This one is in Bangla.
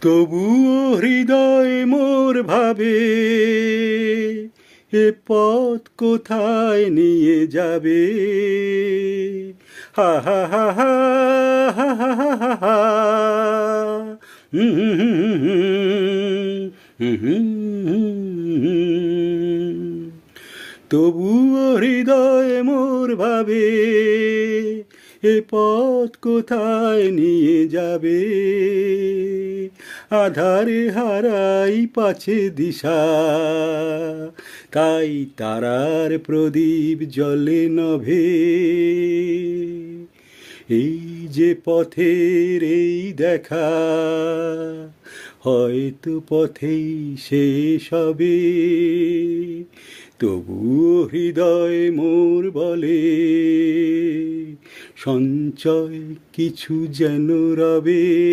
তবুও হৃদয় মোর ভাবে এ পথ কোথায় নিয়ে যাবে। হা হা হা হা হা হা হা হা হা। হুম হুম হুম হুম হুম। তবুও হৃদয় মোর ভাবে এ পথ কোথায় নিয়ে যাবে। আধারে হারাই পাছে দিশা, তাই তারার প্রদীপ জ্বলে নভে। এই যে পথের এই দেখা, হয়তো পথেই শেষ হবে। তবুও হৃদয় মোর বলে সঞ্চয় কিছু যেন রবে।